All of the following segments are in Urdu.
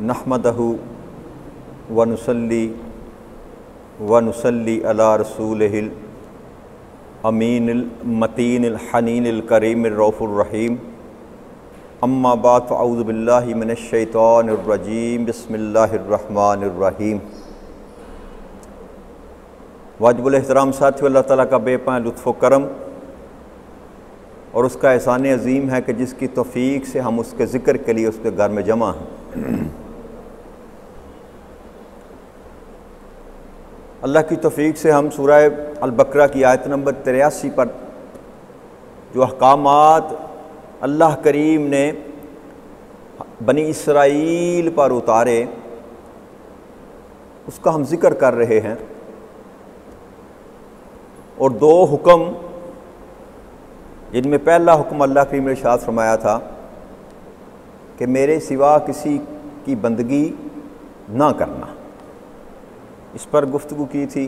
نحمدہ ونصلی علی رسولہ الامین المتین الحنین الکریم الرؤوف الرحیم اما بعد فاعوذ باللہ من الشیطان الرجیم بسم اللہ الرحمن الرحیم۔ واجب الاحترام ساتھیو، اللہ تعالیٰ کا بے پناہ لطف و کرم اور اس کا احسان عظیم ہے کہ جس کی توفیق سے ہم اس کے ذکر کے لیے اس کے گھر میں جمع ہیں۔ اللہ کی توفیق سے ہم سورہ البقرہ کی آیت نمبر 83 پر جو احکامات اللہ کریم نے بنی اسرائیل پر اتارے اس کا ہم ذکر کر رہے ہیں، اور دو حکم جن میں پہلا حکم اللہ کریم نے ارشاد فرمایا تھا کہ میرے سوا کسی کی بندگی نہ کرنا، اس پر گفتگو کی تھی،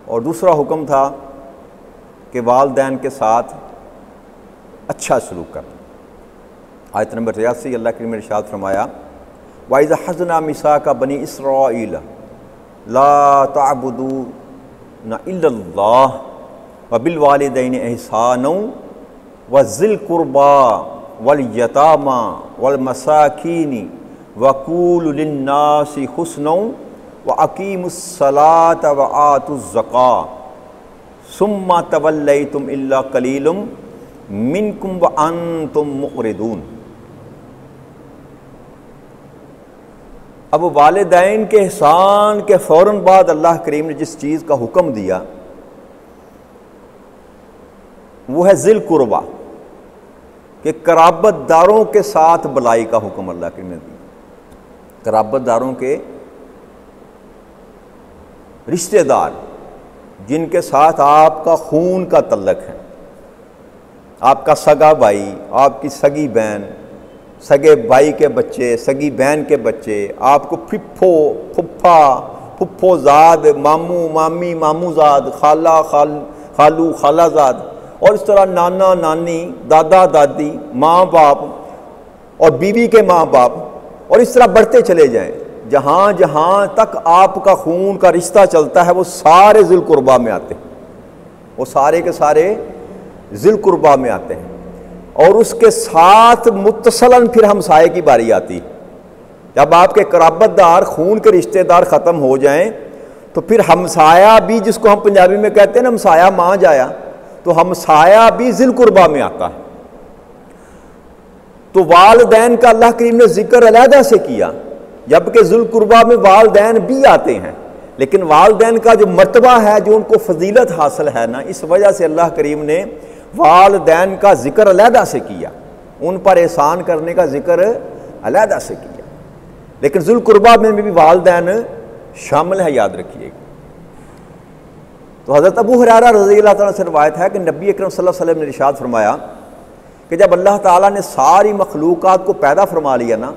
اور دوسرا حکم تھا کہ والدین کے ساتھ اچھا سلوک کرنا۔ آیت نمبر 83 اللہ کریم نے ارشاد فرمایا وَإِذَا أَخَذْنَا مِيثَاقَ بَنِي إِسْرَائِيلَ لَا تَعْبُدُونَ إِلَّا اللَّهَ وَبِالْوَالِدَيْنِ إِحْسَانًا وَذِي الْقُرْبَى وَالْيَتَامَى وَالْمَسَاكِينِ وَقُولُوا لِلنَّاسِ حُسْنًا وَأَقِيمُوا الصَّلَاةَ وَآتُوا الزَّكَاةَ ثُمَّ تَوَلَّيْتُمْ إِلَّا قَلِيلٌ مِّنكُمْ وَأَنْتُمْ مُعْرِضُونَ۔ اب والدین کے احسان کے فوراً بعد اللہ کریم نے جس چیز کا حکم دیا وہ ہے ذی القربیٰ، کہ قرابت داروں کے ساتھ بلائی کا حکم اللہ کریم نے دیا۔ قرابت داروں کے رشتہ دار جن کے ساتھ آپ کا خون کا تعلق ہے، آپ کا سگا بھائی، آپ کی سگی بہن، سگے بھائی کے بچے، سگی بہن کے بچے، آپ کو پھپھو، پھپھا، پھپھو زاد، ماموں، مامی، ماموں زاد، خالہ، خالو، خالہ زاد، اور اس طرح نانا، نانی، دادا، دادی، ماں باپ اور بیوی کے ماں باپ، اور اس طرح بڑھتے چلے جائیں۔ جہاں جہاں تک آپ کا خون کا رشتہ چلتا ہے وہ سارے ذی القربیٰ میں آتے ہیں، وہ سارے کے سارے ذی القربیٰ میں آتے ہیں۔ اور اس کے ساتھ متصلاً پھر ہمسائے کی باری آتی۔ جب آپ کے قرابت دار، خون کے رشتہ دار ختم ہو جائیں تو پھر ہمسایہ بھی، جس کو ہم پنجابی میں کہتے ہیں نا ہمسایہ ماں جایا، تو ہمسایہ بھی ذی القربیٰ میں آتا ہے۔ تو والدین کا اللہ کریم نے ذکر علیحدہ سے کیا، جبکہ ذی القربیٰ میں والدین بھی آتے ہیں، لیکن والدین کا جو مرتبہ ہے، جو ان کو فضیلت حاصل ہے نا، اس وجہ سے اللہ کریم نے والدین کا ذکر علیحدہ سے کیا، ان پر احسان کرنے کا ذکر علیحدہ سے کیا، لیکن ذی القربیٰ میں بھی والدین شامل ہے، یاد رکھیے گا۔ تو حضرت ابو ہریرہ رضی اللہ تعالیٰ سے روایت ہے کہ نبی اکرم صلی اللہ علیہ وسلم نے ارشاد فرمایا کہ جب اللہ تعالیٰ نے ساری مخلوقات کو پیدا فرما لیا نا،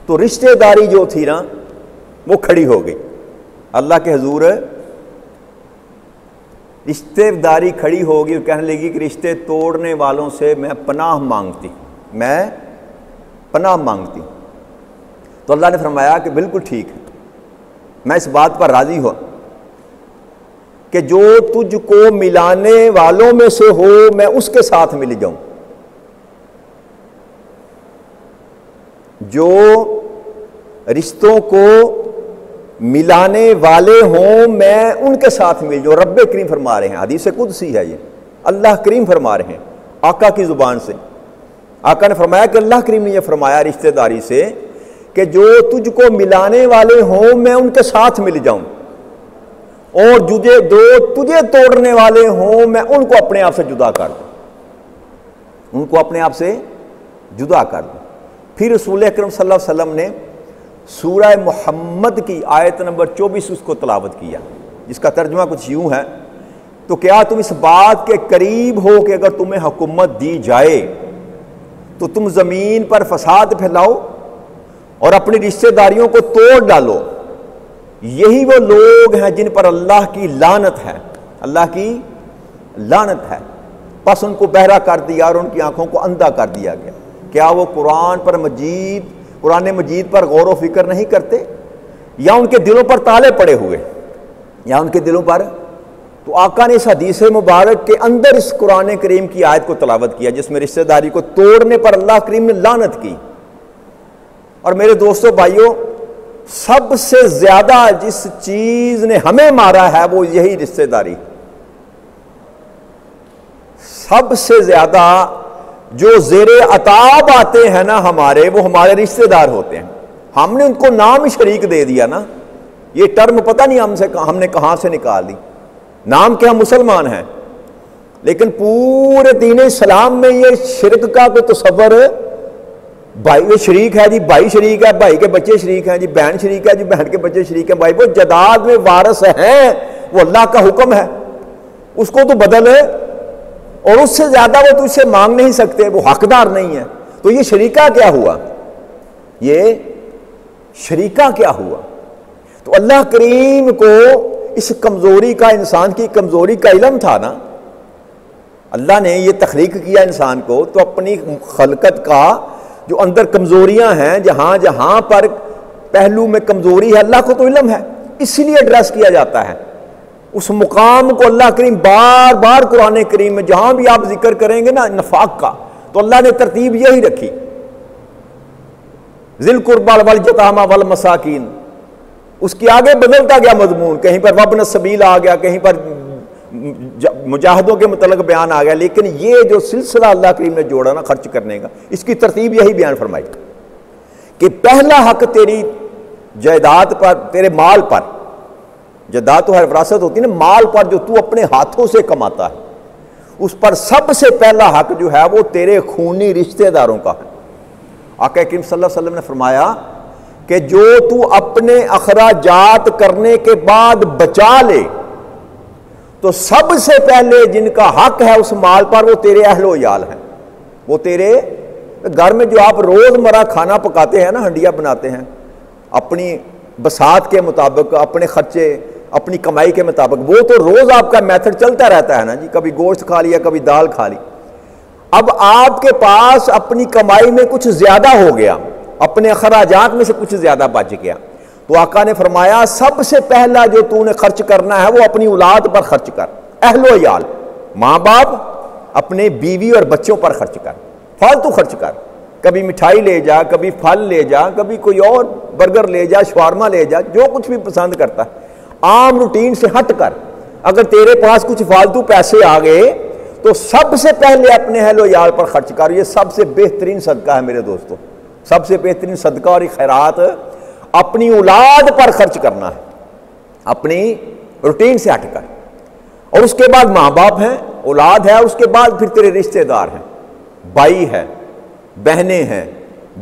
تو رشتہ داری جو تھی نا وہ کھڑی ہو گئی اللہ کے حضور، رشتہ داری کھڑی ہوگی اور کہنے لگی کہ رشتے توڑنے والوں سے میں پناہ مانگتی، میں پناہ مانگتی۔ تو اللہ نے فرمایا کہ بالکل ٹھیک ہے، میں اس بات پر راضی ہوں کہ جو تجھ کو ملانے والوں میں سے ہو میں اس کے ساتھ مل جاؤں، جو رشتوں کو ملانے والے ہوں میں ان کے ساتھ مل جاؤں۔ رب کریم فرما رہے ہیں، حدیث قدسی ہے یہ، اللہ کریم فرما رہے ہیں آقا کی زبان سے۔ آقا نے فرمایا کہ اللہ کریم نے یہ فرمایا رشتہ داری سے کہ جو تجھ کو ملانے والے ہوں میں ان کے ساتھ مل جاؤں، اور تجھے توڑنے والے ہوں میں ان کو اپنے آپ سے جدا کر دوں، ان کو اپنے آپ سے جدا کر دوں۔ پھر رسول اکرم صلی اللہ علیہ وسلم نے سورہ محمد کی آیت نمبر 24 اس کو تلاوت کیا، جس کا ترجمہ کچھ یوں ہے، تو کیا تم اس بات کے قریب ہو کہ اگر تمہیں حکومت دی جائے تو تم زمین پر فساد پھیلاؤ اور اپنی رشتہ داریوں کو توڑ ڈالو؟ یہی وہ لوگ ہیں جن پر اللہ کی لعنت ہے، اللہ کی لعنت ہے۔ پس ان کو بہرا کر دیا اور ان کی آنکھوں کو اندھا کر دیا گیا۔ کیا وہ قرآن مجید پر غور و فکر نہیں کرتے؟ یا ان کے دلوں پر تالے پڑے ہوئے، یا ان کے دلوں پر؟ تو آقا نے اس حدیث مبارک کے اندر اس قرآن کریم کی آیت کو تلاوت کیا جس میں رشتہ داری کو توڑنے پر اللہ کریم نے لعنت کی۔ اور میرے دوستو بھائیوں، سب سے زیادہ جس چیز نے ہمیں مارا ہے وہ یہی رشتہ داری۔ سب سے زیادہ جو زیر عتاب آتے ہیں نا ہمارے، وہ ہمارے رشتہ دار ہوتے ہیں۔ ہم نے ان کو نام شریک دے دیا نا، یہ ٹرم پتہ نہیں ہم نے کہاں سے نکال دی۔ نام کے ہم مسلمان ہیں، لیکن پورے دین اسلام میں یہ شرک کا کوئی تصور، بھائی وہ شریک ہے جی، بھائی شریک ہے، بھائی کے بچے شریک ہیں جی، بہن شریک ہے جی، بہن کے بچے شریک ہیں، بھائی وہ جداد میں وارث ہیں، وہ اللہ کا حکم ہے، اس کو تو بدل ہے، اور اس سے زیادہ وہ تجھ سے مانگ نہیں سکتے، وہ حقدار نہیں ہے۔ تو یہ شریکہ کیا ہوا؟ یہ شریکہ کیا ہوا؟ تو اللہ کریم کو اس کمزوری کا، انسان کی کمزوری کا علم تھا نا۔ اللہ نے یہ تخلیق کیا انسان کو، تو اپنی خلقت کا جو اندر کمزوریاں ہیں، جہاں جہاں پر پہلو میں کمزوری ہے، اللہ کو تو علم ہے، اسی لیے ایڈریس کیا جاتا ہے۔ اس مقام کو اللہ کریم بار بار قرآن کریم میں جہاں بھی آپ ذکر کریں گے نا نفاق کا، تو اللہ نے ترتیب یہی رکھی، ذی القربی والیتامی والمساکین۔ اس کی آگے بدلتا گیا مضمون، کہیں پر وابن السبیل آ گیا، کہیں پر مجاہدوں کے متعلق بیان آ گیا، لیکن یہ جو سلسلہ اللہ کریم نے جوڑا نا خرچ کرنے کا، اس کی ترتیب یہی بیان فرمائی کہ پہلا حق تیری جائیداد پر، تیرے مال پر، جائیداد تو ہر وراثت ہوتی ہے نا، مال پر جو تو اپنے ہاتھوں سے کماتا ہے، اس پر سب سے پہلا حق جو ہے وہ تیرے خونی رشتہ داروں کا ہے۔ آقا کریم صلی اللہ علیہ وسلم نے فرمایا کہ جو تو اپنے اخراجات کرنے کے بعد بچا لے، تو سب سے پہلے جن کا حق ہے اس مال پر وہ تیرے اہل و عیال ہیں۔ وہ تیرے گھر میں جو آپ روزمرہ کھانا پکاتے ہیں نا، ہنڈیا بناتے ہیں، اپنی بساط کے مطابق، اپنے خرچے، اپنی کمائی کے مطابق، وہ تو روز آپ کا میتھڈ چلتا رہتا ہے نا جی، کبھی گوشت کھا لیا، کبھی دال کھا لی۔ اب آپ کے پاس اپنی کمائی میں کچھ زیادہ ہو گیا، اپنے اخراجات میں سے کچھ زیادہ بچ گیا، تو آقا نے فرمایا سب سے پہلا جو تو نے خرچ کرنا ہے وہ اپنی اولاد پر خرچ کر، اہل و عیال، ماں باپ، اپنے بیوی اور بچوں پر خرچ کر، فالتو خرچ کر، کبھی مٹھائی لے جا، کبھی پھل لے جا، کبھی کوئی اور برگر لے جا، شوارما لے جا، جو کچھ بھی پسند کرتا ہے، عام روٹین سے ہٹ کر اگر تیرے پاس کچھ فالتو پیسے آ گئے تو سب سے پہلے اپنے اہل و عیال پر خرچ کر۔ یہ سب سے بہترین صدقہ ہے میرے دوستو، سب سے بہترین صدقہ اور خیرات اپنی اولاد پر خرچ کرنا ہے، اپنی روٹین سے ہٹ کر۔ اور اس کے بعد ماں باپ ہیں، اولاد ہے، اس کے بعد پھر تیرے رشتہ دار ہیں، بھائی ہے، بہنیں ہیں،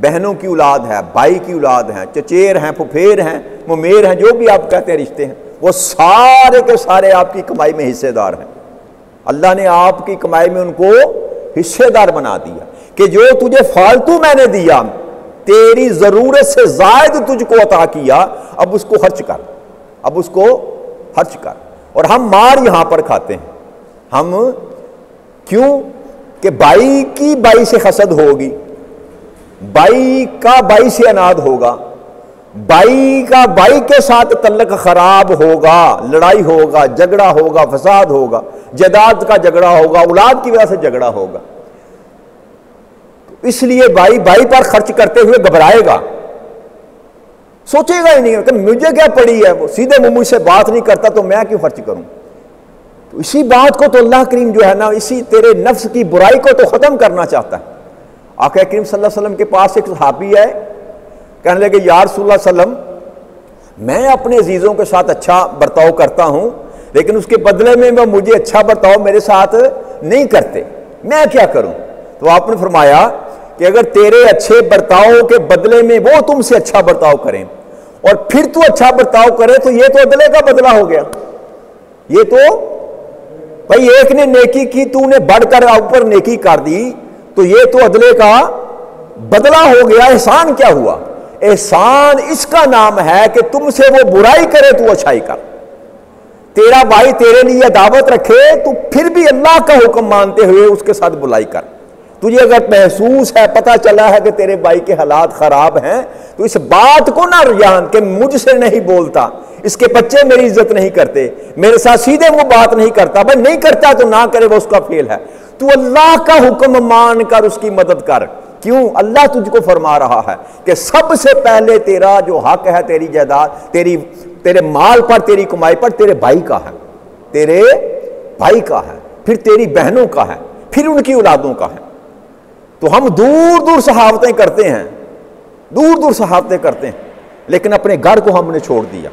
بہنوں کی اولاد ہے، بھائی کی اولاد ہیں، چچیر ہیں، پھپھیر ہیں، ممیر ہیں، جو بھی آپ کہتے ہیں رشتے ہیں، وہ سارے کے سارے آپ کی کمائی میں حصے دار ہیں۔ اللہ نے آپ کی کمائی میں ان کو حصے دار بنا دیا کہ جو تجھے فالتو میں نے دیا، تیری ضرورت سے زائد تجھ کو عطا کیا، اب اس کو خرچ کر، اب اس کو خرچ کر۔ اور ہم مار یہاں پر کھاتے ہیں، ہم کیوں کہ بھائی کی بھائی سے حسد ہوگی، بھائی کا بھائی سے اناد ہوگا، بھائی کا بھائی کے ساتھ تعلق خراب ہوگا، لڑائی ہوگا، جھگڑا ہوگا، فساد ہوگا، جائیداد کا جھگڑا ہوگا، اولاد کی وجہ سے جھگڑا ہوگا۔ اس لیے بھائی بھائی پر خرچ کرتے ہوئے گھبرائے گا، سوچے گا ہی نہیں کہ مجھے کیا پڑی ہے، وہ سیدھے منہ مجھ سے بات نہیں کرتا تو میں کیوں خرچ کروں۔ تو اسی بات کو تو اللہ کریم جو ہے نا، اسی تیرے نفس کی برائی کو تو ختم کرنا چاہتا ہے۔ آقا کریم صلی اللہ علیہ وسلم کے پاس ایک صحابی ہے، کہنے لگے یا رسول اللہ صلی اللہ علیہ وسلم، میں اپنے عزیزوں کے ساتھ اچھا برتاؤ کرتا ہوں، لیکن اس کے بدلے میں وہ مجھے اچھا برتاؤ میرے ساتھ نہیں کرتے، میں کیا کروں؟ تو آپ نے فرمایا کہ اگر تیرے اچھے برتاؤ کے بدلے میں وہ تم سے اچھا برتاؤ کریں اور پھر تو اچھا برتاؤ کرے تو یہ تو عدلے کا بدلہ ہو گیا۔ یہ تو بھائی ایک نے نیکی کی، تو نے بڑھ کر اوپر نیکی کر دی، تو یہ تو عدلے کا بدلہ ہو گیا۔ احسان کیا ہوا؟ احسان اس کا نام ہے کہ تم سے وہ برائی کرے تو اچھائی کر، تیرا بھائی تیرے لیے دعوت رکھے تو پھر بھی اللہ کا حکم مانتے ہوئے اس کے ساتھ بلائی کر، تجھے اگر محسوس ہے، پتہ چلا ہے کہ تیرے بھائی کے حالات خراب ہیں، تو اس بات کو نہ جان کہ مجھ سے نہیں بولتا، اس کے بچے میری عزت نہیں کرتے، میرے ساتھ سیدھے وہ بات نہیں کرتا، بھائی نہیں کرتا تو نہ کرے، وہ اس کا فعل ہے، تو اللہ کا حکم مان کر اس کی مدد کر۔ کیوں؟ اللہ تجھ کو فرما رہا ہے کہ سب سے پہلے تیرا جو حق ہے، تیری جائیداد، تیرے مال پر، تیری کمائی پر، تیرے بھائی کا ہے، تیرے بھائی کا ہے، پھر تیری بہنوں کا ہے، پھر ان کی اولادوں کا ہے۔ تو ہم دور دور صحافتیں کرتے ہیں، دور دور صحافتیں کرتے ہیں، لیکن اپنے گھر کو ہم نے چھوڑ دیا،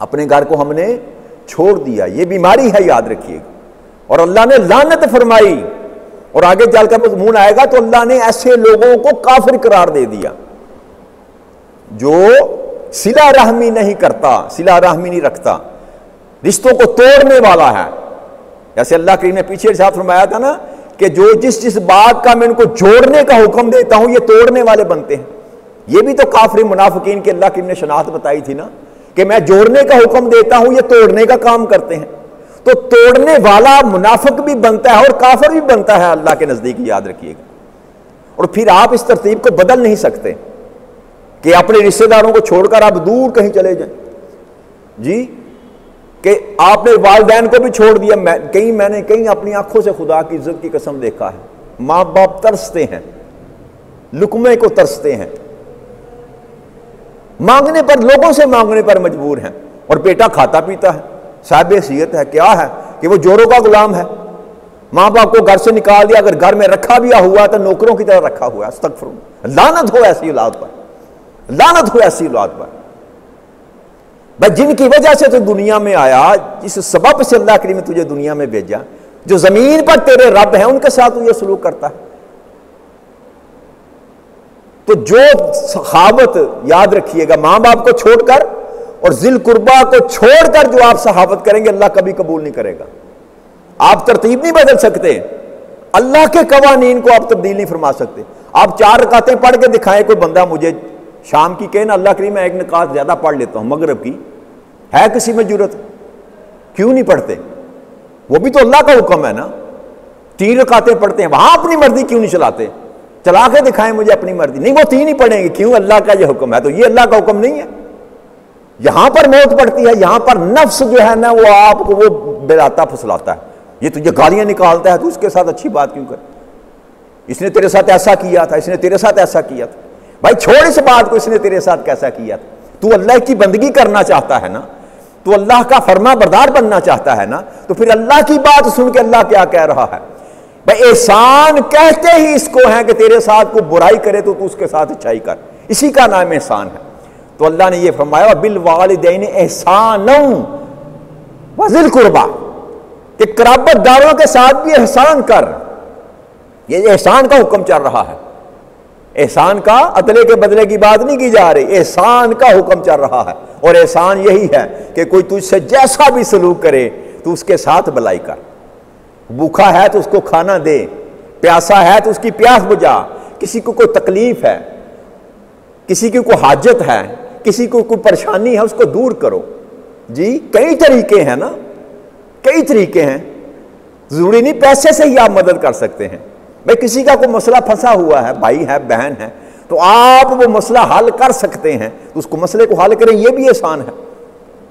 اپنے گھر کو ہم نے چھوڑ دیا۔ یہ بیماری ہے، یاد رکھیے گا۔ اور اللہ نے لعنت فرمائی، اور آگے چل کر مضمون آئے گا، تو اللہ نے ایسے لوگوں کو کافر قرار دے دیا جو صلہ رحمی نہیں کرتا، صلہ رحمی نہیں رکھتا، رشتوں کو توڑنے والا ہے۔ جیسے اللہ کریم نے پیچھے ارشاد فرمایا تھا نا کہ جو جس بات کا میں ان کو جوڑنے کا حکم دیتا ہوں، یہ توڑنے والے بنتے ہیں۔ یہ بھی تو کافر منافقین کے اللہ کریم نے شناخت بتائی تھی نا کہ میں جوڑنے کا حکم دیتا ہوں، یہ توڑنے کا کام کرتے ہیں۔ تو توڑنے والا منافق بھی بنتا ہے اور کافر بھی بنتا ہے اللہ کے نزدیک، یاد رکھیے گا۔ اور پھر آپ اس ترتیب کو بدل نہیں سکتے کہ اپنے رشتہ داروں کو چھوڑ کر آپ دور کہیں چلے جائیں، جی، کہ آپ نے والدین کو بھی چھوڑ دیا۔ میں نے کہیں اپنی آنکھوں سے خدا کی عزت کی قسم دیکھا ہے، ماں باپ ترستے ہیں، لقمے کو ترستے ہیں، مانگنے پر، لوگوں سے مانگنے پر مجبور ہیں، اور بیٹا کھاتا پیتا ہے، صاحب حیثیت ہے، کیا ہے کہ وہ جوروں کا غلام ہے، ماں باپ کو گھر سے نکال دیا، اگر گھر میں رکھا بھی ہوا تو نوکروں کی طرح رکھا ہوا ہے۔ استغفر اللہ، لعنت ہو ایسی اولاد پر، لعنت ہو ایسی اولاد پر، بس جن کی وجہ سے تو دنیا میں آیا، جس سبب سے اللہ کریم نے تجھے دنیا میں بھیجا، جو زمین پر تیرے رب ہیں ان کے ساتھ تو یہ سلوک کرتا ہے۔ تو جو سخاوت، یاد رکھیے گا، ماں باپ کو چھوڑ کر اور ذی القربہ کو چھوڑ کر جو آپ سخاوت کریں گے، اللہ کبھی قبول نہیں کرے گا۔ آپ ترتیب نہیں بدل سکتے، اللہ کے قوانین کو آپ تبدیل نہیں فرما سکتے۔ آپ 4 رکعتیں پڑھ کے دکھائیں، کوئی بندہ مجھے شام کی کہنا اللہ کریم میں 1 رکعت زیادہ پڑھ لیتا ہوں مغرب کی، ہے کسی میں جرت؟ کیوں نہیں پڑھتے؟ وہ بھی تو اللہ کا حکم ہے نا۔ 3 رکعتیں پڑھتے ہیں، وہاں اپنی مرضی کیوں نہیں چلاتے؟ چلا کے دکھائیں مجھے اپنی مرضی۔ نہیں، وہ 3 ہی پڑھیں گے، کیوں؟ اللہ کا یہ حکم ہے، تو یہ اللہ کا حکم نہیں ہے۔ یہاں پر موت پڑتی ہے، یہاں پر نفس جو ہے نا وہ آپ کو وہ بلاتا پھسلاتا ہے، یہ تجھے گالیاں نکالتا ہے، تو اس کے ساتھ اچھی بات کیوں کر؟ اس نے تیرے ساتھ ایسا کیا تھا، اس نے تیرے ساتھ ایسا کیا تھا، بھائی چھوڑ اس بات کو، اس نے تیرے ساتھ کیسا کیا تھا؟ تو اللہ کی بندگی کرنا چاہتا ہے نا، تو اللہ کا فرما بردار بننا چاہتا ہے نا، تو پھر اللہ کی بات سن کے اللہ کیا کہہ رہا ہے؟ بھائی احسان کہتے ہی اس کو ہے کہ تیرے ساتھ کوئی برائی کرے تو تو اس کے ساتھ اچھائی کر، اسی کا نام احسان ہے۔ تو اللہ نے یہ فرمایا بالوالدین احسانا وذی القربی، کہ قرابت داروں کے ساتھ بھی احسان کر۔ یہ احسان کا حکم چل رہا ہے، احسان کا عدلے کے بدلے کی بات نہیں کی جا رہی، احسان کا حکم چل رہا ہے۔ اور احسان یہی ہے کہ کوئی تجھ سے جیسا بھی سلوک کرے تو اس کے ساتھ بھلائی کر، بھوکا ہے تو اس کو کھانا دے، پیاسا ہے تو اس کی پیاس بجھا، کسی کو کوئی تکلیف ہے، کسی کی کوئی حاجت ہے، کسی کو کوئی پریشانی ہے، اس کو دور کرو۔ جی کئی طریقے ہیں نا، کئی طریقے ہیں، ضروری نہیں پیسے سے ہی آپ مدد کر سکتے ہیں۔ بھائی کسی کا کوئی مسئلہ پھنسا ہوا ہے، بھائی ہے، بہن ہے، تو آپ وہ مسئلہ حل کر سکتے ہیں، تو اس کو مسئلے کو حل کریں، یہ بھی احسان ہے،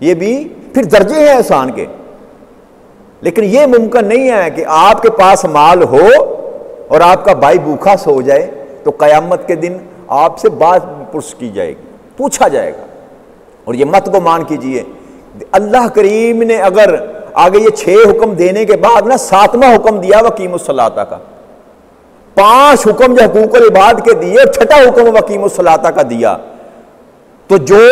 یہ بھی پھر درجے ہیں احسان کے۔ لیکن یہ ممکن نہیں ہے کہ آپ کے پاس مال ہو اور آپ کا بھائی بھوکا سو جائے تو قیامت کے دن آپ سے بات پرس کی جائے گی، پوچھا جائے گا۔ اور یہ مت گمان کیجئے، اللہ کریم نے اگر آگے یہ 6 حکم دینے کے بعد نا 7واں حکم دیا وقیم الصلاۃ کا، 5 حکم جو حقوق العباد کے دیے، 6واں حکم وقیم الصلاۃ کا دیا، تو جو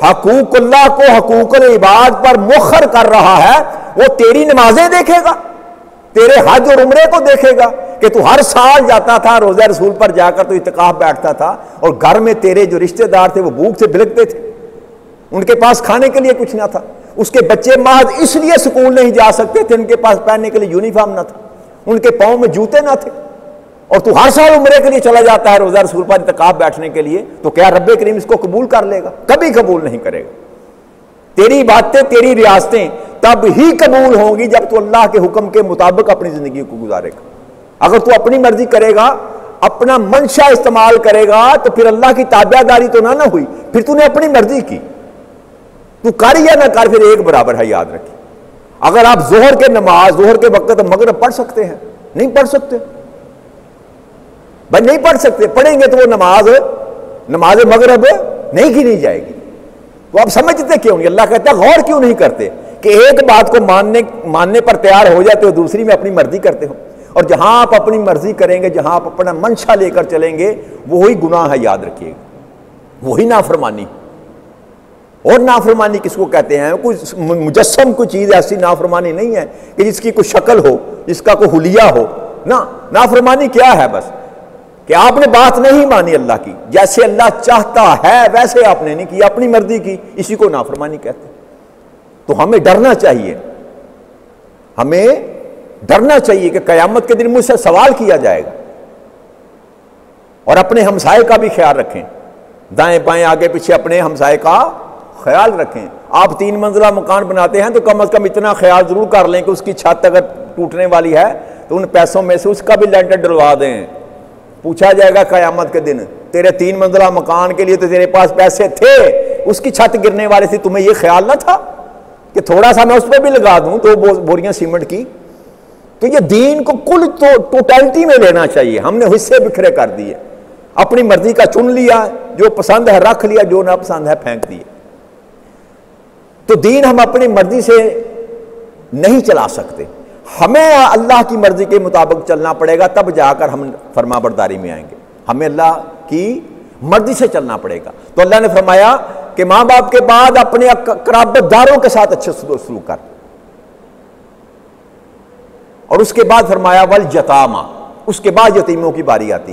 حقوق اللہ کو حقوق العباد پر مؤخر کر رہا ہے وہ تیری نمازیں دیکھے گا، تیرے حج اور عمرے کو دیکھے گا کہ تو ہر سال جاتا تھا روزہ رسول پر جا کر تو اعتکاف بیٹھتا تھا، اور گھر میں تیرے جو رشتہ دار تھے وہ بھوک سے بلکتے تھے، ان کے پاس کھانے کے لیے کچھ نہ تھا، اس کے بچے محض اس لیے سکول نہیں جا سکتے تھے ان کے پاس پہننے کے لیے یونیفارم نہ تھا، ان کے پاؤں میں جوتے نہ تھے، اور تو ہر سال عمرے کے لیے چلا جاتا ہے روزہ رسول پر اعتکاف بیٹھنے کے لیے، تو کیا رب کریم اس کو قبول کر لے گا؟ کبھی قبول نہیں کرے گا۔ تیری باتیں، تیری ریاستیں تب ہی قبول ہوں گی جب تو اللہ کے حکم کے مطابق اپنی زندگی کو گزارے گا۔ اگر تو اپنی مرضی کرے گا، اپنا منشا استعمال کرے گا، تو پھر اللہ کی تابع داری تو نہ ہوئی، پھر تو نے اپنی مرضی کی. تو کر یا نہ کر، پھر ایک برابر ہے، یاد رکھیں. اگر آپ ظہر کے نماز ظہر کے وقت مغرب پڑھ سکتے ہیں؟ نہیں پڑھ سکتے بھائی، نہیں پڑھ سکتے. پڑھیں گے تو وہ نماز مغرب نہیں گنی جائے گی. تو آپ سمجھتے کیوں نہیں؟ اللہ کہتا ہے غور کیوں نہیں کرتے کہ ایک بات کو ماننے پر تیار ہو جاتے ہو، دوسری میں اپنی مرضی کرتے ہو. اور جہاں آپ اپنی مرضی کریں گے، جہاں آپ اپنا منشا لے کر چلیں گے، وہی گناہ ہے، یاد رکھیے گا، وہی نافرمانی. اور نافرمانی کس کو کہتے ہیں؟ کوئی مجسم کوئی چیز ایسی نافرمانی نہیں ہے کہ جس کی کوئی شکل ہو، جس کا کوئی حلیہ ہو. نافرمانی کیا ہے؟ بس کہ آپ نے بات نہیں مانی اللہ کی، جیسے اللہ چاہتا ہے ویسے آپ نے نہیں کی، اپنی مرضی کی، اسی کو نافرمانی کہتے ہیں. تو ہمیں ڈرنا چاہیے، ہمیں ڈرنا چاہیے کہ قیامت کے دن مجھ سے سوال کیا جائے گا. اور اپنے ہمسائے کا بھی خیال رکھیں، دائیں بائیں آگے پیچھے اپنے ہمسائے کا خیال رکھیں. آپ 3 منزلہ مکان بناتے ہیں تو کم از کم اتنا خیال ضرور کر لیں کہ اس کی چھت اگر ٹوٹنے والی ہے تو ان پیسوں میں سے اس کا بھی لینٹر ڈلوا دیں. پوچھا جائے گا قیامت کے دن، تیرے 3 منزلہ مکان کے لیے تو تیرے پاس پیسے تھے، اس کی چھت گرنے والی تھی، تمہیں یہ خیال نہ تھا کہ تھوڑا سا میں اس پہ بھی لگا دوں 2 بوریاں سیمنٹ کی؟ تو یہ دین کو کل ٹوٹلٹی میں لینا چاہیے. ہم نے حصے بکھرے کر دیے، اپنی مرضی کا چن لیا، جو پسند ہے رکھ لیا، جو نہ پسند ہے پھینک دیا. تو دین ہم اپنی مرضی سے نہیں چلا سکتے، ہمیں اللہ کی مرضی کے مطابق چلنا پڑے گا، تب جا کر ہم فرما برداری میں آئیں گے. ہمیں اللہ کی مرضی سے چلنا پڑے گا. تو اللہ نے فرمایا کہ ماں باپ کے بعد اپنے قرابت داروں کے ساتھ اچھے سلوک کر. اور اس کے بعد فرمایا والیتامی، اس کے بعد یتیموں کی باری آتی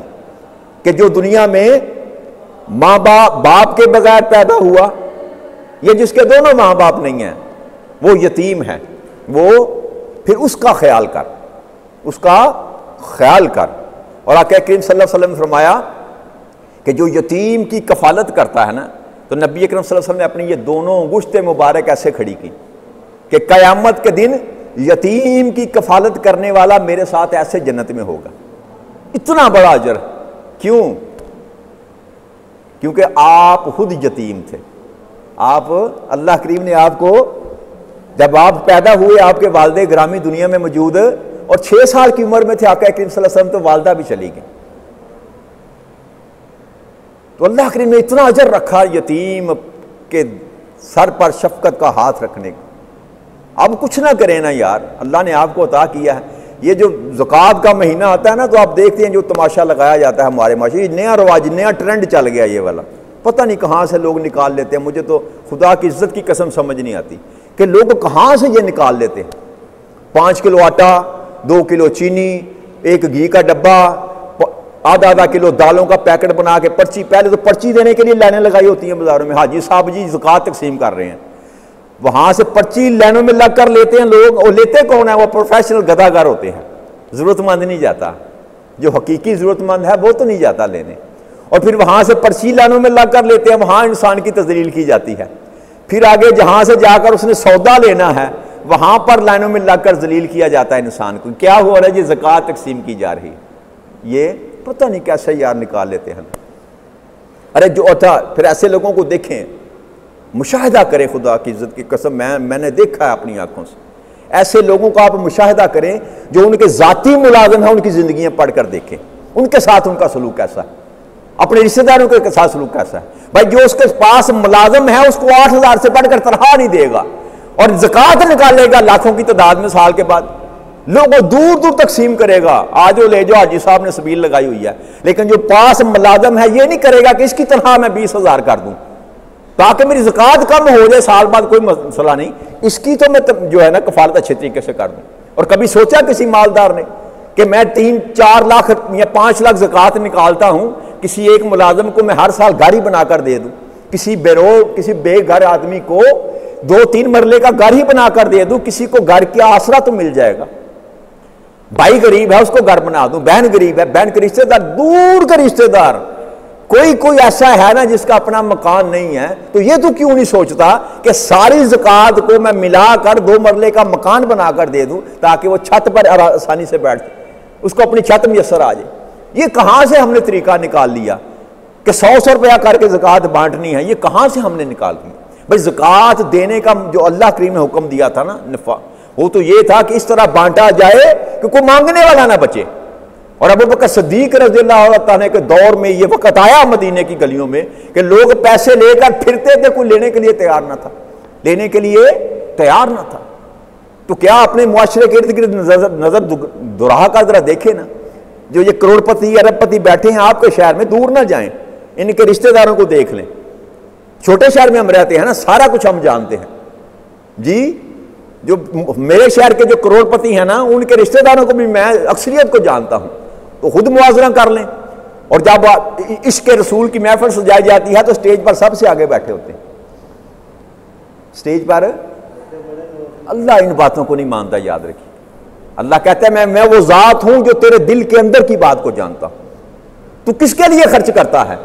کہ جو دنیا میں ماں باپ کے بغیر پیدا ہوا، یہ جس کے دونوں ماں باپ نہیں ہیں وہ یتیم ہے، وہ پھر اس کا خیال کر، اس کا خیال کر. اور آقا کریم صلی اللہ علیہ وسلم نے فرمایا کہ جو یتیم کی کفالت کرتا ہے نا، تو نبی اکرم صلی اللہ علیہ وسلم نے اپنی یہ دونوں انگشتیں مبارک ایسے کھڑی کی کہ قیامت کے دن یتیم کی کفالت کرنے والا میرے ساتھ ایسے جنت میں ہوگا. اتنا بڑا اجر. کیوں؟ کیونکہ آپ خود یتیم تھے. آپ، اللہ کریم نے آپ کو، جب آپ پیدا ہوئے آپ کے والد گرامی دنیا میں موجود، اور 6 سال کی عمر میں تھے آقا کریم صلی اللہ علیہ وسلم، تو والدہ بھی چلی گئی. تو اللہ کریم نے اتنا اجر رکھا یتیم کے سر پر شفقت کا ہاتھ رکھنے کا. اب کچھ نہ کریں نا یار، اللہ نے آپ کو عطا کیا ہے. یہ جو زکوٰۃ کا مہینہ آتا ہے نا، تو آپ دیکھتے ہیں جو تماشا لگایا جاتا ہے ہمارے معاشرے، نیا رواج، نیا ٹرینڈ چل گیا یہ والا. پتہ نہیں کہاں سے لوگ نکال لیتے ہیں. مجھے تو خدا کی عزت کی قسم سمجھ نہیں آتی کہ لوگ کہاں سے یہ نکال لیتے ہیں. 5 کلو آٹا، 2 کلو چینی، 1 گھی کا ڈبہ، آدھا کلو دالوں کا پیکٹ بنا کے پرچی، پہلے تو پرچی دینے کے لیے لائنیں لگائی ہوتی ہیں بازاروں میں، حاجی صاحب جی زکوٰۃ تقسیم کر رہے ہیں، وہاں سے پرچی لائنوں میں لگ کر لیتے ہیں لوگ. اور لیتے کون ہیں؟ وہ پروفیشنل گداگر ہوتے ہیں. ضرورت مند نہیں جاتا، جو حقیقی ضرورت مند ہے وہ تو نہیں جاتا لینے. اور پھر وہاں سے پرچی لائنوں میں لگ کر لیتے ہیں، وہاں انسان کی تذلیل کی جاتی ہے. پھر آگے جہاں سے جا کر اس نے سودا لینا ہے، وہاں پر لائنوں میں لگ کر ذلیل کیا جاتا ہے انسان کو. کیا ہو رہا ہے؟ یہ زکوٰۃ تقسیم کی جا رہی ہے. یہ پتہ نہیں کیسے یار نکال لیتے ہیں. ارے جو اٹھا، پھر ایسے لوگوں کو دیکھیں، مشاہدہ کریں، خدا کی عزت کی قسم میں نے دیکھا ہے اپنی آنکھوں سے. ایسے لوگوں کا آپ مشاہدہ کریں جو ان کے ذاتی ملازم ہیں، ان کی زندگیاں پڑھ کر دیکھیں ان کے ساتھ ان کا سلوک کیسا ہے، اپنے رشتہ داروں کے ساتھ سلوک کیسا ہے. بھائی جو اس کے پاس ملازم ہے اس کو 8,000 سے بڑھ کر تنخواہ نہیں دے گا، اور زکوٰۃ نکالے گا لاکھوں کی تعداد میں سال کے بعد، لوگوں دور دور تقسیم کرے گا، آجو لے جو، حاجی صاحب نے سبیل لگائی ہوئی ہے. لیکن جو پاس ملازم ہے یہ نہیں کرے گا کہ اس کی تنخواہ میں 20,000 کر دوں تاکہ میری زکوٰۃ کم ہو جائے، سال بعد کوئی مسئلہ نہیں، اس کی تو میں جو ہے نا کفالت اچھے طریقے سے کر دوں. اور کبھی سوچا کسی مالدار نے کہ میں 3-4 لاکھ یا 5 لاکھ زکوٰۃ نکالتا ہوں، کسی ایک ملازم کو میں ہر سال گاڑی بنا کر دے دوں، کسی بے گھر آدمی کو 2-3 مرلے کا گھر ہی بنا کر دے دوں، کسی کو گھر کی آسرا تو مل جائے گا. بھائی غریب ہے اس کو گھر بنا دوں، بہن غریب ہے، بہن کے رشتہ دار، دور کے رشتہ دار، کوئی ایسا ہے نا جس کا اپنا مکان نہیں ہے، تو یہ تو کیوں نہیں سوچتا کہ ساری زکوٰۃ کو میں ملا کر 2 مرلے کا مکان بنا کر دے دوں تاکہ وہ چھت پر آسانی سے بیٹھ جائے. اس کو اپنی چھت میسر آ جائے. یہ کہاں سے ہم نے طریقہ نکال لیا کہ 100 روپیہ کر کے زکوٰۃ بانٹنی ہے؟ یہ کہاں سے ہم نے نکال دی؟ بھائی زکوٰۃ دینے کا جو اللہ کریم نے حکم دیا تھا نا نفع، وہ تو یہ تھا کہ اس طرح بانٹا جائے کہ کوئی مانگنے والا نہ بچے. اور ابو بکر صدیق رضی اللہ عنہ کے دور میں یہ وقت آیا مدینے کی گلیوں میں کہ لوگ پیسے لے کر پھرتے تھے، کوئی لینے کے لیے تیار نہ تھا، لینے کے لیے تیار نہ تھا. تو کیا اپنے معاشرے کے ارد گرد نظر دراہ کا ذرا دیکھیں نا. جو یہ کروڑ پتی ارب پتی بیٹھے ہیں آپ کے شہر میں، دور نہ جائیں، ان کے رشتہ داروں کو دیکھ لیں. چھوٹے شہر میں ہم رہتے ہیں نا، سارا کچھ ہم جانتے ہیں جی. جو میرے شہر کے جو کروڑ پتی ہیں نا، ان کے رشتہ داروں کو بھی میں اکثریت کو جانتا ہوں. تو خود موازنہ کر لیں. اور جب عشق رسول کی محفل سجائی جاتی ہے تو سٹیج پر سب سے آگے بیٹھے ہوتے ہیں. سٹیج پر اللہ ان باتوں کو نہیں مانتا، یاد رکھیے. اللہ کہتا ہے میں وہ ذات ہوں جو تیرے دل کے اندر کی بات کو جانتا ہوں. تو کس کے لیے خرچ کرتا ہے؟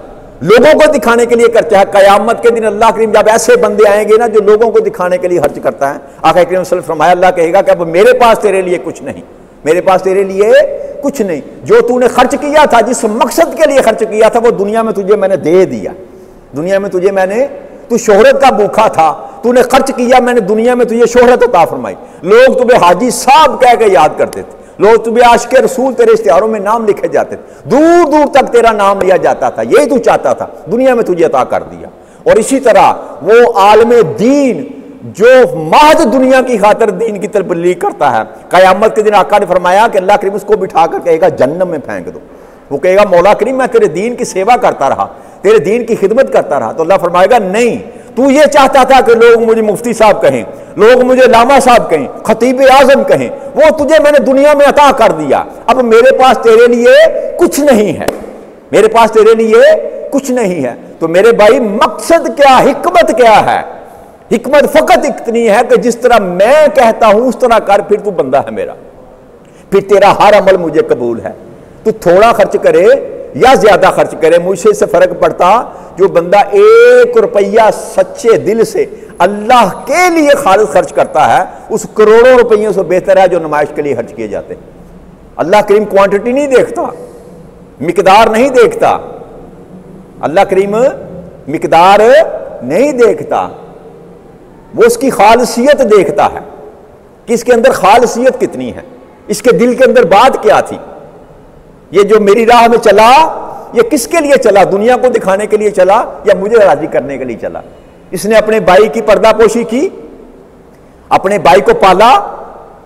لوگوں کو دکھانے کے لیے کرتا ہے. قیامت کے دن اللہ کریم جب ایسے بندے آئیں گے نا جو لوگوں کو دکھانے کے لیے خرچ کرتا ہے، آقا کریم صلی اللہ علیہ وسلم فرمایا، اللہ کہے گا کہ اب میرے پاس تیرے لیے کچھ نہیں، میرے پاس تیرے لیے کچھ نہیں. جو تو نے خرچ کیا تھا، جس مقصد کے لیے خرچ کیا تھا، وہ دنیا میں تجھے میں نے دے دیا. دنیا میں تجھے میں نے، تو شہرت کا بھوکا تھا، تو نے خرچ کیا، میں نے دنیا میں تجھے شہرت عطا فرمائی. لوگ تمہیں حاجی صاحب کہہ کے یاد کرتے تھے، لوگ تمہیں عاشق رسول تیرے اشتہاروں میں نام لکھے جاتے تھے، دور دور تک تیرا نام لیا جاتا تھا. یہی تو چاہتا تھا، دنیا میں تجھے عطا کر دیا. اور اسی طرح وہ عالم دین جو محض دنیا کی خاطر دین کی تبلیغ کرتا ہے، قیامت کے دن آقا نے فرمایا کہ اللہ کریم اس کو بٹھا کر کہے گا جہنم میں پھینک دو. وہ کہے گا مولا کریم میں تیرے دین کی سیوا کرتا رہا، تیرے دین کی خدمت کرتا رہا. تو اللہ فرمائے گا نہیں، تو یہ چاہتا تھا کہ لوگ مجھے مفتی صاحب کہیں، لوگ مجھے لاما صاحب کہیں، خطیب اعظم کہیں، وہ تجھے میں نے دنیا میں عطا کر دیا. اب میرے پاس تیرے لیے کچھ نہیں ہے، میرے پاس تیرے لیے کچھ نہیں ہے. تو میرے بھائی مقصد کیا، حکمت کیا ہے؟ حکمت فقط اتنی ہے کہ جس طرح میں کہتا ہوں اس طرح کر، پھر تو بندہ ہے میرا، پھر تیرا ہر عمل مجھے قبول ہے. تو تھوڑا خرچ کرے یا زیادہ خرچ کرے، مجھ سے اس سے فرق پڑتا جو بندہ 1 روپیہ سچے دل سے اللہ کے لیے خالص خرچ کرتا ہے، اس کروڑوں روپیوں سے بہتر ہے جو نمائش کے لیے خرچ کیے جاتے ہیں. اللہ کریم کوانٹٹی نہیں دیکھتا، مقدار نہیں دیکھتا. اللہ کریم مقدار نہیں دیکھتا، وہ اس کی خالصیت دیکھتا ہے کہ اس کے اندر خالصیت کتنی ہے، اس کے دل کے اندر بات کیا تھی. یہ جو میری راہ میں چلا، یہ کس کے لیے چلا؟ دنیا کو دکھانے کے لیے چلا یا مجھے راضی کرنے کے لیے چلا؟ اس نے اپنے بھائی کی پردہ پوشی کی، اپنے بھائی کو پالا،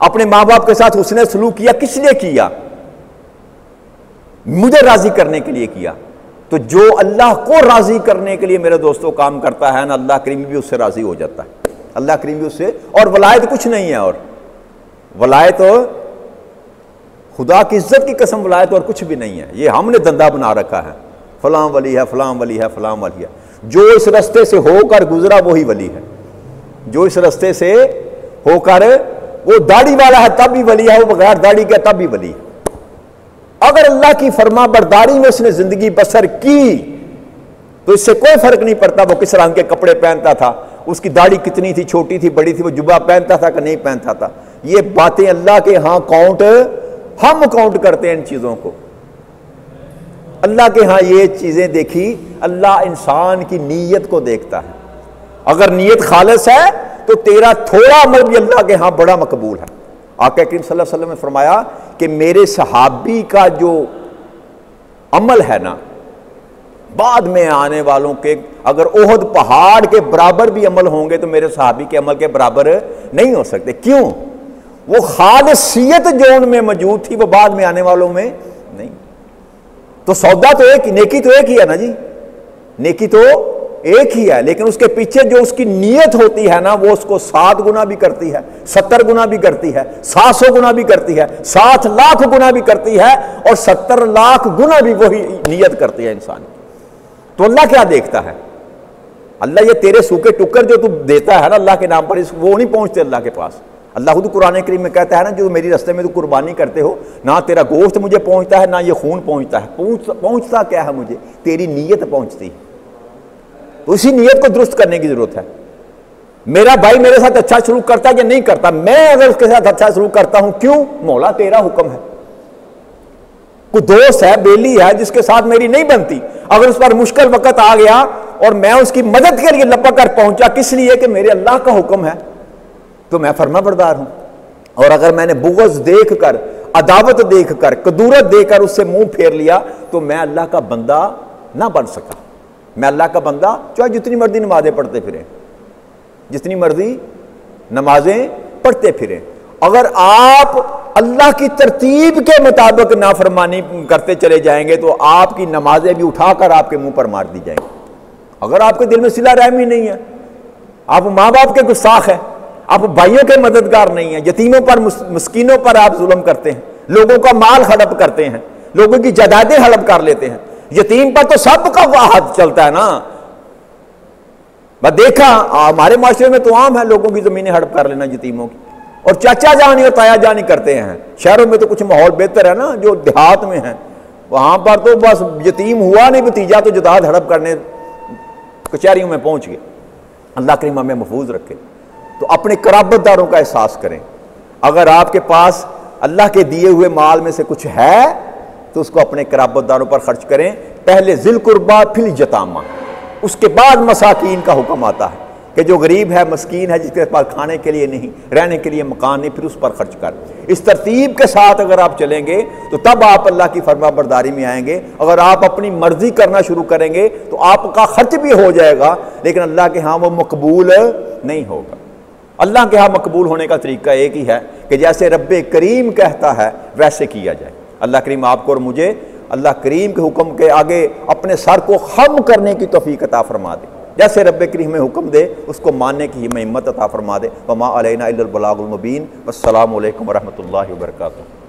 اپنے ماں باپ کے ساتھ حسن سلوک کیا، کس لیے کیا؟ مجھے راضی کرنے کے لیے کیا. تو جو اللہ کو راضی کرنے کے لیے میرے دوستوں کام کرتا ہے نا، اللہ کریم بھی اس سے راضی ہو جاتا ہے. اللہ کریم بھی اس سے، اور ولایت کچھ نہیں ہے. اور ولایت خدا کی عزت کی قسم، ولایت اور کچھ بھی نہیں ہے. یہ ہم نے دندہ بنا رکھا ہے، فلاں ولی ہے، فلاں ولی ہے، فلاں ولی ہے. جو اس رستے سے ہو کر گزرا وہی ولی ہے. جو اس رستے سے ہو کر، وہ داڑھی والا ہے تب بھی ولی ہے، وہ بغیر داڑھی کے تب بھی ولی ہے. اگر اللہ کی فرما برداری میں اس نے زندگی بسر کی تو اس سے کوئی فرق نہیں پڑتا وہ کس رنگ کے کپڑے پہنتا تھا، اس کی داڑھی کتنی تھی، چھوٹی تھی، بڑی تھی، وہ جبہ پہنتا تھا کہ نہیں پہنتا تھا. یہ باتیں اللہ کے ہاں ہم کاؤنٹ کرتے ہیں ان چیزوں کو. اللہ کے ہاں یہ چیزیں دیکھی، اللہ انسان کی نیت کو دیکھتا ہے. اگر نیت خالص ہے تو تیرا تھوڑا عمل بھی اللہ کے ہاں بڑا مقبول ہے. آقا کریم صلی اللہ علیہ وسلم نے فرمایا کہ میرے صحابی کا جو عمل ہے نا، بعد میں آنے والوں کے اگر احد پہاڑ کے برابر بھی عمل ہوں گے تو میرے صحابی کے عمل کے برابر نہیں ہو سکتے. کیوں؟ وہ خالصیت جو ان میں موجود تھی وہ بعد میں آنے والوں میں نہیں. تو سودا تو ایک، نیکی تو ایک ہی ہے نا جی، نیکی تو ایک ہی ہے، لیکن اس کے پیچھے جو اس کی نیت ہوتی ہے نا، وہ اس کو 7 گنا بھی کرتی ہے، 70 گنا بھی کرتی ہے، 700 گنا بھی کرتی ہے، 7 لاکھ گنا بھی کرتی ہے، اور 70 لاکھ گنا بھی وہی نیت کرتی ہے انسان کی. تو اللہ کیا دیکھتا ہے؟ اللہ یہ تیرے سوکھے ٹکر جو تو دیتا ہے نا اللہ کے نام پر، وہ نہیں پہنچتے اللہ کے پاس. اللہ خود قرآن کریم میں کہتا ہے نا، جو میری راستے میں تو قربانی کرتے ہو، نہ تیرا گوشت مجھے پہنچتا ہے، نہ یہ خون پہنچتا ہے. پہنچتا کیا ہے مجھے؟ تیری نیت پہنچتی ہے. تو اسی نیت کو درست کرنے کی ضرورت ہے. میرا بھائی میرے ساتھ اچھا سلوک کرتا ہے یا نہیں کرتا، میں اگر اس کے ساتھ اچھا سلوک کرتا ہوں، کیوں؟ مولا تیرا حکم ہے. کوئی دوست ہے، بیلی ہے جس کے ساتھ میری نہیں بنتی، اگر اس پر مشکل وقت آ گیا اور میں اس کی مدد کے لیے لپک کر پہنچا کس لیے کہ میرے اللہ کا حکم ہے، تو میں فرما بردار ہوں۔ اور اگر میں نے بغض دیکھ کر، عداوت دیکھ کر، کدورت دیکھ کر اس سے منہ پھیر لیا تو میں اللہ کا بندہ نہ بن سکا۔ میں اللہ کا بندہ چاہے جتنی مرضی نمازیں پڑھتے پھریں، جتنی مرضی نمازیں پڑھتے پھریں، اگر آپ اللہ کی ترتیب کے مطابق نافرمانی کرتے چلے جائیں گے تو آپ کی نمازیں بھی اٹھا کر آپ کے منہ پر مار دی جائیں گی۔ اگر آپ کے دل میں صلہ رحمی نہیں ہے، آپ ماں باپ کے گستاخ ہیں، آپ بھائیوں کے مددگار نہیں ہیں، یتیموں پر، مسکینوں پر آپ ظلم کرتے ہیں، لوگوں کا مال ہڑپ کرتے ہیں، لوگوں کی جائیدادیں ہڑپ کر لیتے ہیں، یتیم پر تو سب کا ہاتھ چلتا ہے نا۔ میں دیکھا ہمارے معاشرے میں تو عام ہے لوگوں کی زمینیں ہڑپ کر لینا یتیموں کی، اور چاچا جانی اور تایا جانی کرتے ہیں۔ شہروں میں تو کچھ ماحول بہتر ہے نا، جو دیہات میں ہیں وہاں پر تو بس یتیم ہوا نہیں بھتیجا تو جائیداد ہڑپ کرنے کچہریوں میں پہنچ گئے۔ اللہ کریم ہمیں محفوظ رکھے۔ تو اپنے قرابت داروں کا احساس کریں، اگر آپ کے پاس اللہ کے دیے ہوئے مال میں سے کچھ ہے تو اس کو اپنے قرابت داروں پر خرچ کریں، پہلے ذی القربیٰ پھر یتامہ، اس کے بعد مساکین کا حکم آتا ہے کہ جو غریب ہے، مسکین ہے، جس کے پاس کھانے کے لیے نہیں، رہنے کے لیے مکان نہیں، پھر اس پر خرچ کر۔ اس ترتیب کے ساتھ اگر آپ چلیں گے تو تب آپ اللہ کی فرما برداری میں آئیں گے۔ اگر آپ اپنی مرضی کرنا شروع کریں گے تو آپ کا خرچ بھی ہو جائے گا لیکن اللہ کے ہاں وہ مقبول نہیں ہوگا۔ اللہ کے ہاں مقبول ہونے کا طریقہ ایک ہی ہے کہ جیسے رب کریم کہتا ہے ویسے کیا جائے۔ اللہ کریم آپ کو اور مجھے اللہ کریم کے حکم کے آگے اپنے سر کو خم کرنے کی توفیق عطا فرما دے، جیسے رب کریم ہمیں حکم دے اس کو ماننے کی ہمیں ہمت عطا فرما دے۔ وما علینا الا البلاغ المبین۔ والسلام علیکم ورحمۃ اللہ وبرکاتہ۔